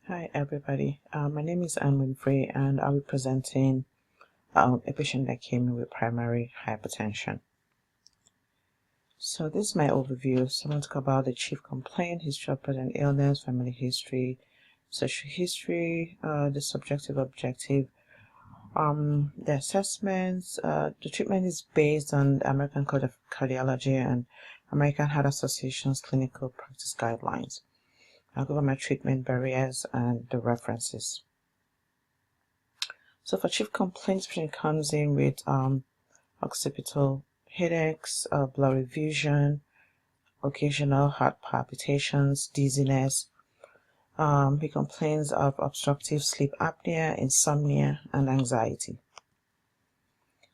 Hi everybody, my name is Anne Winfrey and I'll be presenting a patient that came in with primary hypertension. So this is my overview. So I'm going to talk about the chief complaint, history of present illness, family history, social history, the subjective objective, the assessments. The treatment is based on the American Code of Cardiology and American Heart Association's clinical practice guidelines. I'll go over my treatment barriers and the references. So for chief complaints, patient comes in with occipital headaches, blurry vision, occasional heart palpitations, dizziness. He complains of obstructive sleep apnea, insomnia, and anxiety.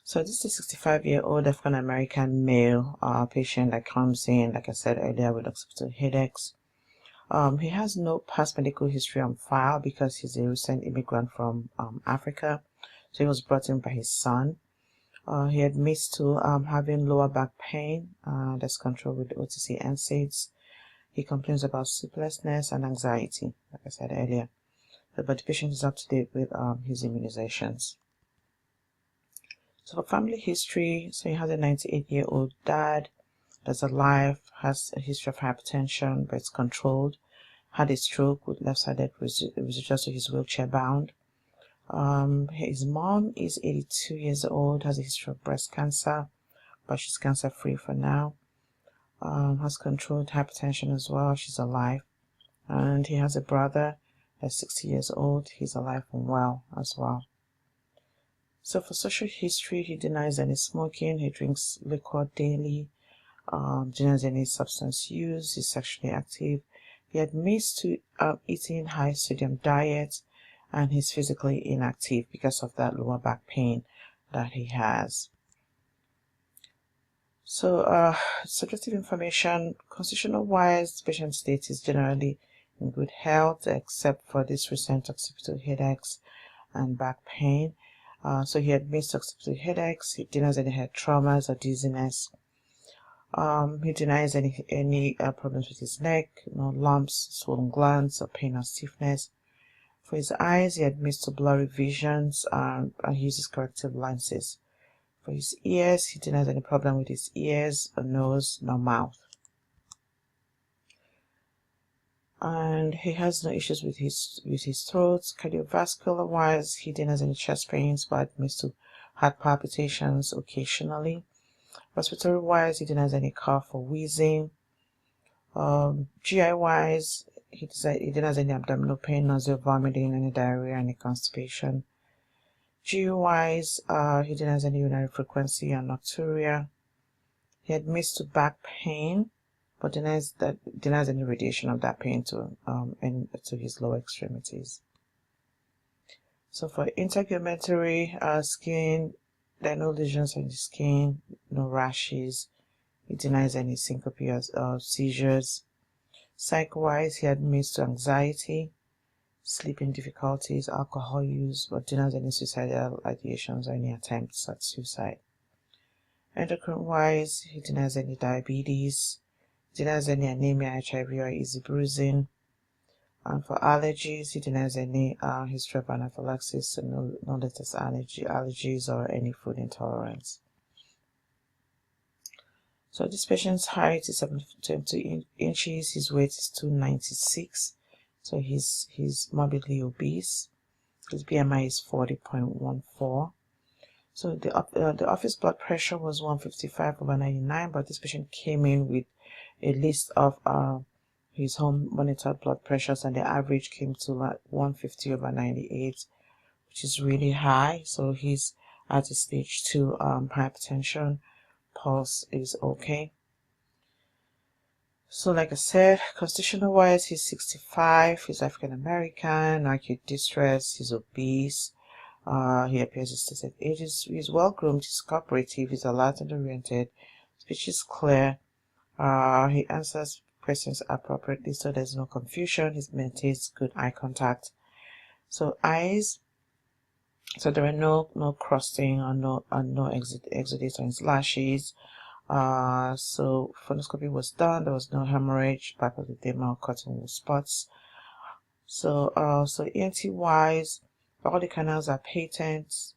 So this is a 65-year-old African American male patient that comes in, like I said earlier, with occipital headaches. He has no past medical history on file because he's a recent immigrant from Africa. So he was brought in by his son. He admits to having lower back pain that's controlled with OTC NSAIDs. He complains about sleeplessness and anxiety, like I said earlier. But the patient is up to date with his immunizations. So for family history, so he has a 98-year-old dad that's alive, has a history of hypertension, but it's controlled, had a stroke with left-sided residuals, so he's wheelchair bound. His mom is 82 years old, has a history of breast cancer, but she's cancer free for now. Has controlled hypertension as well, she's alive. And he has a brother that's 60 years old, he's alive and well as well. So for social history, he denies any smoking, he drinks liquor daily, denies any substance use, he's sexually active. He admits to eating high sodium diet, and he's physically inactive because of that lower back pain that he has. So subjective information, constitutional wise, the patient's state is generally in good health except for this recent occipital headaches and back pain. So he admits to occipital headaches, he denies any head traumas or dizziness. He denies any problems with his neck, no lumps, swollen glands, or pain or stiffness. For his eyes, he admits to blurry visions and he uses corrective lenses. For his ears, he denies any problem with his ears, or nose, nor mouth. And he has no issues with his throat. Cardiovascular wise, he denies any chest pains, but admits to heart palpitations occasionally. Respiratory wise, he denies any cough or wheezing. GI wise, he denies any abdominal pain, nausea, vomiting, any diarrhea, any constipation. GU wise, he denies any urinary frequency and nocturia. He admits to back pain, but denies any radiation of that pain to his lower extremities. So for integumentary skin, there are no lesions on the skin, no rashes. He denies any syncope or seizures. Psych-wise, he admits to anxiety, sleeping difficulties, alcohol use, but denies any suicidal ideations or any attempts at suicide. Endocrine-wise, he denies any diabetes, denies any anemia, HIV, or easy bruising. And for allergies, he denies any history of anaphylaxis, and no latest allergies or any food intolerance. So this patient's height is 72 inches, his weight is 296, so he's morbidly obese. His BMI is 40.14. So the office blood pressure was 155/99, but this patient came in with a list of his home monitored blood pressures, and the average came to like 150/98, which is really high. So he's at a stage 2 hypertension. Pulse is okay. So like I said, constitutional wise, he's 65, he's African American, acute distress, he's obese. He appears his stated age, he's well groomed, he's cooperative, he's alert and oriented, speech is clear, he answers questions appropriately, so there's no confusion, he maintains good eye contact. So eyes, so there are no crusting or no exudates on his lashes. So phonoscopy was done, there was no hemorrhage, papilledema or cotton wool spots. So ENT wise, all the canals are patent.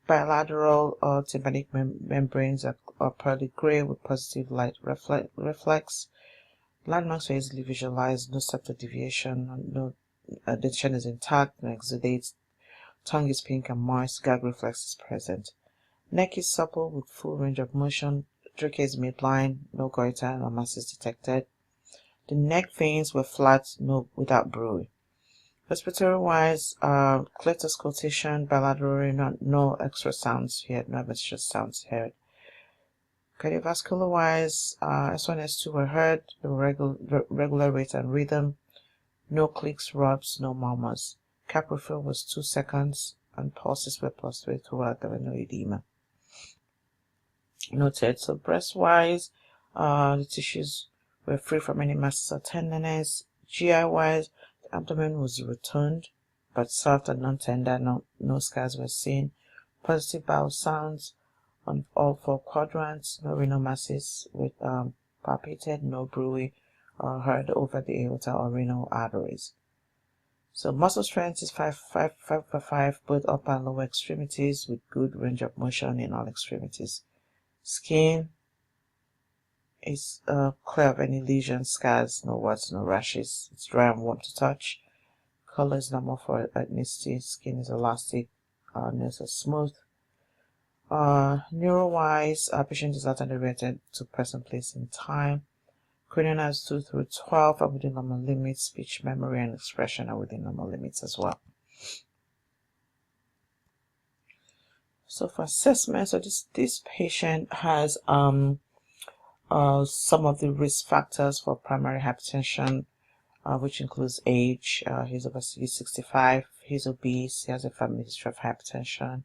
Bilateral or tympanic membranes are pearly gray with positive light reflex. Landmarks are easily visualized, no septal deviation, no dentition is intact, no exudates. Tongue is pink and moist, gag reflex is present. Neck is supple with full range of motion. Trachea is midline, no goiter or masses detected. The neck veins were flat, without bruit. Respiratory wise, clear auscultation, bilateral, no extra sounds heard, no adventitious sounds heard. Cardiovascular wise, S1, S2 were heard, regular rate and rhythm, no clicks, rubs, no murmurs. Cap refill was 2 seconds, and pulses were +3 toward there were no edema noted. So breast wise, the tissues were free from any masses or tenderness. GI wise, the abdomen was rotund but soft and non-tender, no scars were seen. Positive bowel sounds on all 4 quadrants, no renal masses with palpated, no bruit or heard over the aorta or renal arteries. So muscle strength is 5/5, both upper and lower extremities, with good range of motion in all extremities. Skin is clear of any lesions, scars, no warts, no rashes. It's dry and warm to touch. Color is normal for ethnicity. Skin is elastic. Nails are smooth. Neuro-wise, patient is not unrelated to person, place, and time. Cranial nerves 2 through 12 are within normal limits. Speech, memory, and expression are within normal limits as well. So for assessment, so this patient has some of the risk factors for primary hypertension, which includes age. He's over 65. He's obese. He has a family history of hypertension.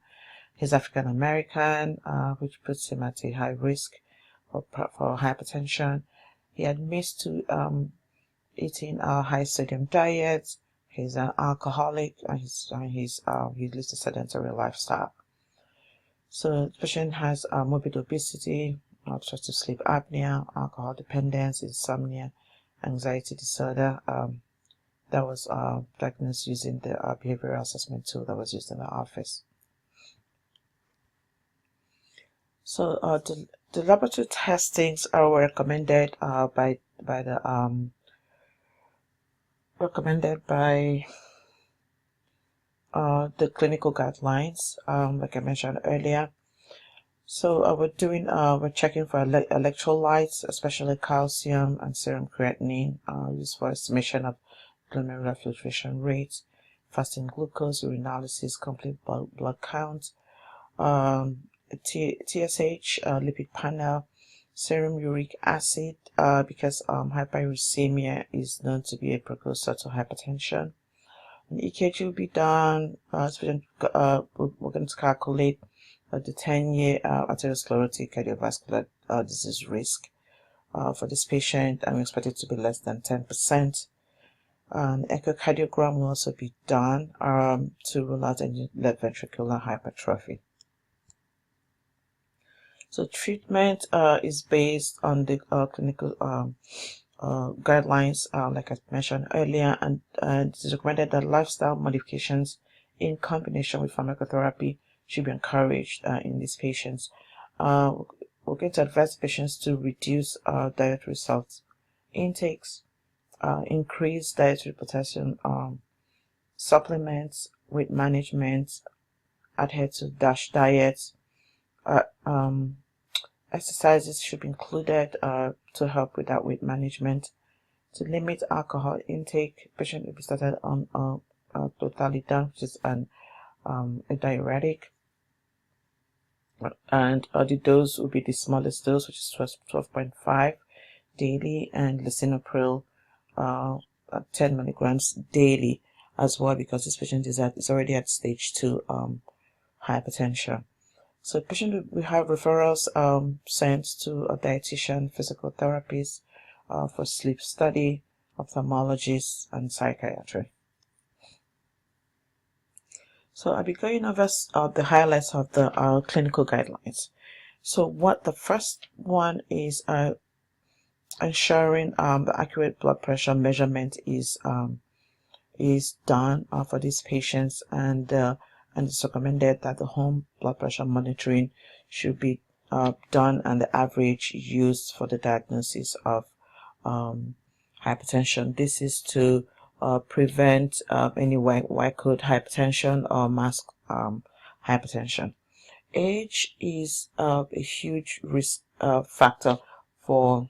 He's African American, which puts him at a high risk for hypertension. He admits to eating a high sodium diet. He's an alcoholic, and he lives a sedentary lifestyle. So the patient has morbid obesity, obstructive sleep apnea, alcohol dependence, insomnia, anxiety disorder. That was diagnosed using the behavioral assessment tool that was used in the office. So the laboratory testings are recommended by the clinical guidelines, like I mentioned earlier. So we're checking for electrolytes, especially calcium and serum creatinine, used for estimation of glomerular filtration rate, fasting glucose, urinalysis, complete blood count, TSH, lipid panel, serum uric acid, because hyperuricemia is known to be a precursor to hypertension. An EKG will be done. We're going to calculate the 10-year atherosclerotic cardiovascular disease risk for this patient, and we expect it to be less than 10%. An echocardiogram will also be done to rule out any left ventricular hypertrophy. So treatment is based on the clinical guidelines, like I mentioned earlier, and it is recommended that lifestyle modifications in combination with pharmacotherapy should be encouraged in these patients. We're going to advise patients to reduce dietary salt intakes, increase dietary potassium supplements, weight management, adhere to DASH diets. Exercises should be included to help with that weight management. To limit alcohol intake, patient will be started on clothalidone, which is a diuretic, and the dose will be the smallest dose, which is 12.5 daily, and lisinopril 10 milligrams daily as well, because this patient is already at stage 2 hypertension. So patient will have referrals sent to a dietitian, physical therapist, for sleep study, ophthalmologist, and psychiatry. So I'll be going over the highlights of the clinical guidelines. So the first one is ensuring the accurate blood pressure measurement is is done for these patients, and it's recommended that the home blood pressure monitoring should be done and the average used for the diagnosis of hypertension. This is to prevent any white coat hypertension or mask hypertension. Age is a huge risk factor for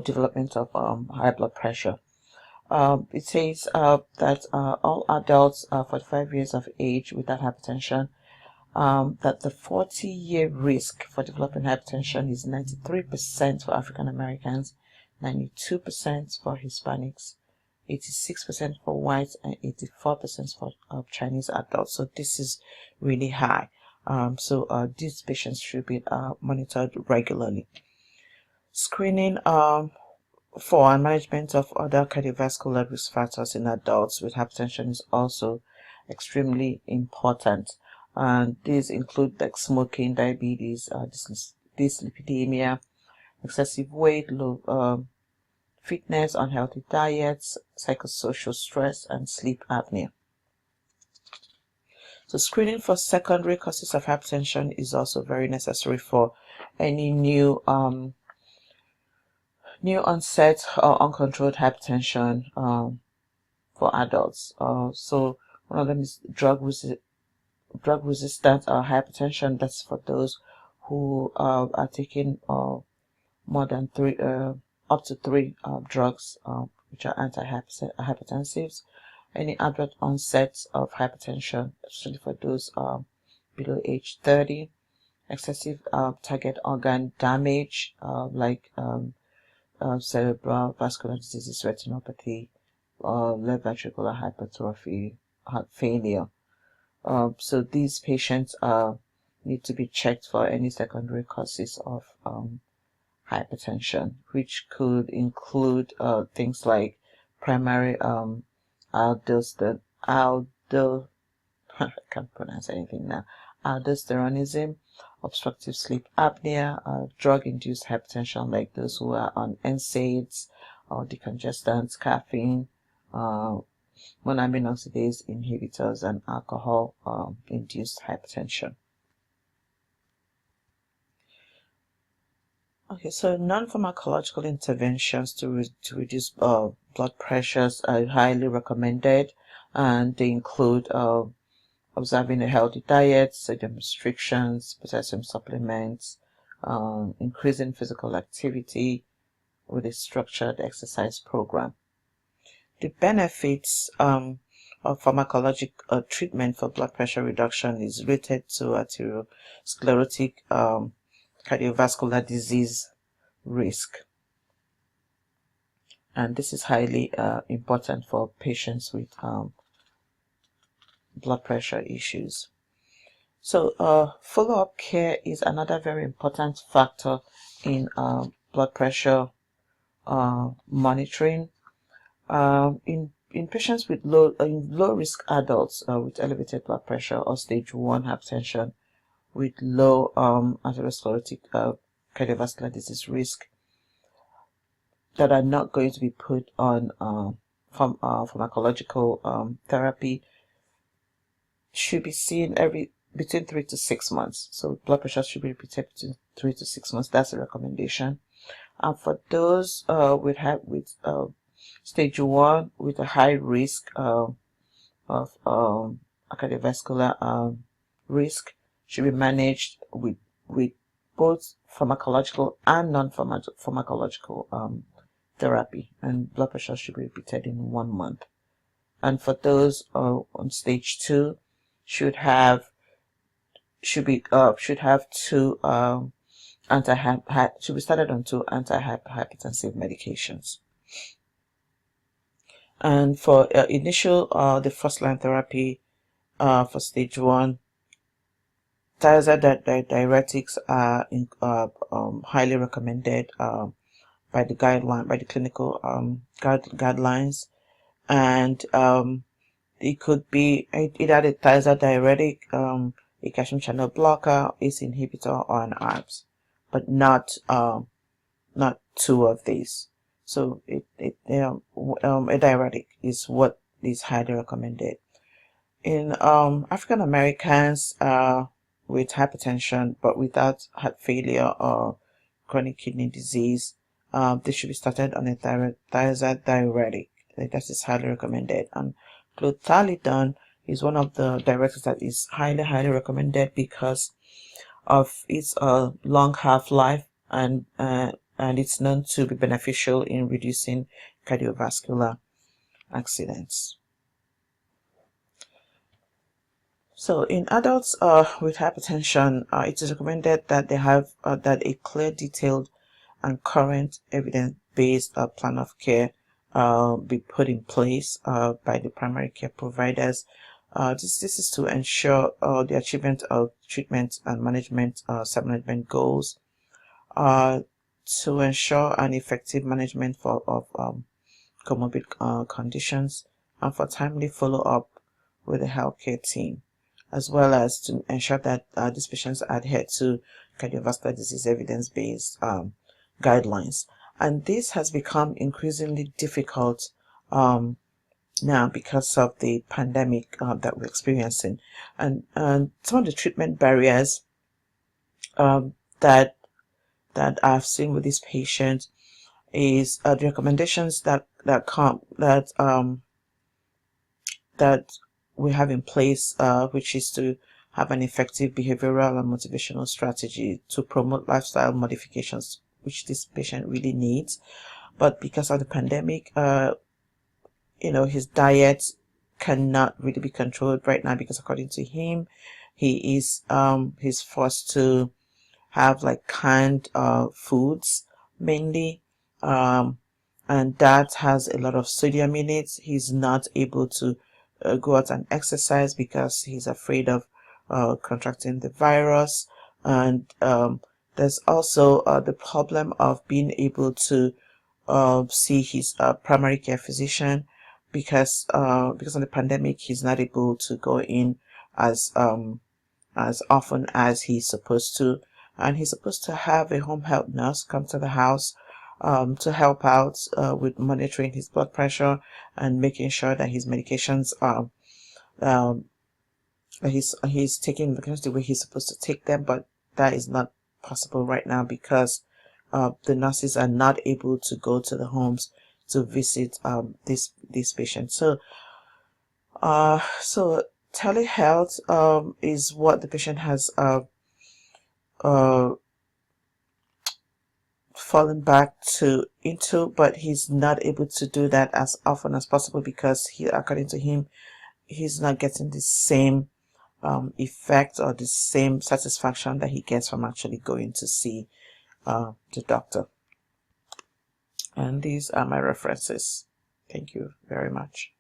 development of high blood pressure. It says that all adults 45 years of age without hypertension, that the 40-year risk for developing hypertension is 93% for African Americans, 92% for Hispanics, 86% for whites, and 84% for Chinese adults. So this is really high. So these patients should be monitored regularly. Screening for management of other cardiovascular risk factors in adults with hypertension is also extremely important, and these include like smoking, diabetes, dyslipidemia, excessive weight, low fitness, unhealthy diets, psychosocial stress, and sleep apnea. So screening for secondary causes of hypertension is also very necessary for any new onset or uncontrolled hypertension for adults. So one of them is drug resistant hypertension. That's for those who are taking more than up to three drugs which are antihypertensives. Any adult onset of hypertension, especially for those below age 30. Excessive target organ damage like cerebral vascular diseases, retinopathy, left ventricular hypertrophy, heart failure. So these patients need to be checked for any secondary causes of hypertension, which could include things like primary aldosteronism, I can't pronounce anything now, aldosteronism, obstructive sleep apnea, drug-induced hypertension like those who are on NSAIDs or decongestants, caffeine, monoamine oxidase inhibitors, and alcohol-induced hypertension. Okay, so non-pharmacological interventions to reduce blood pressures are highly recommended, and they include observing a healthy diet, sodium restrictions, potassium supplements, increasing physical activity with a structured exercise program. The benefits of pharmacologic treatment for blood pressure reduction is related to arteriosclerotic cardiovascular disease risk, and this is highly important for patients with blood pressure issues. So follow-up care is another very important factor in blood pressure monitoring. In patients with low risk adults with elevated blood pressure or stage 1 hypertension with low atherosclerotic cardiovascular disease risk that are not going to be put on pharmacological therapy should be seen between 3 to 6 months. So blood pressure should be repeated between 3 to 6 months. That's a recommendation. And for those with stage 1 with a high risk of cardiovascular risk, should be managed with both pharmacological and non-pharmacological therapy, and blood pressure should be repeated in 1 month. And for those on stage 2, should be started on 2 antihypertensive medications. And for initial the first line therapy for stage 1, thiazide diuretics are highly recommended by the clinical guidelines, and it could be either a thiazide diuretic, a calcium channel blocker, ACE inhibitor, or an ARBs, but not 2 of these. So a diuretic is what is highly recommended. In African Americans with hypertension but without heart failure or chronic kidney disease, they should be started on a thiazide diuretic. That is highly recommended. And clothalidone is one of the diuretics that is highly recommended because of its long half-life, and it's known to be beneficial in reducing cardiovascular accidents. So in adults with hypertension, it is recommended that they have that a clear, detailed, and current evidence-based plan of care be put in place by the primary care providers. This is to ensure the achievement of treatment and management management goals, to ensure an effective management of comorbid conditions, and for timely follow-up with the healthcare team, as well as to ensure that these patients adhere to cardiovascular disease evidence-based guidelines. And this has become increasingly difficult now because of the pandemic that we're experiencing, and some of the treatment barriers that I've seen with these patients is the recommendations that we have in place, which is to have an effective behavioral and motivational strategy to promote lifestyle modifications, which this patient really needs. But because of the pandemic, his diet cannot really be controlled right now, because according to him, he's forced to have like canned foods mainly, and that has a lot of sodium in it. He's not able to go out and exercise because he's afraid of contracting the virus. And there's also the problem of being able to see his primary care physician, because of the pandemic, he's not able to go in as often as he's supposed to, and he's supposed to have a home health nurse come to the house to help out with monitoring his blood pressure and making sure that his medications he's taking medications the way he's supposed to take them. But that is not possible right now because the nurses are not able to go to the homes to visit these patients. So telehealth is what the patient has fallen back into, but he's not able to do that as often as possible because according to him, he's not getting the same effect or the same satisfaction that he gets from actually going to see the doctor. And these are my references. Thank you very much.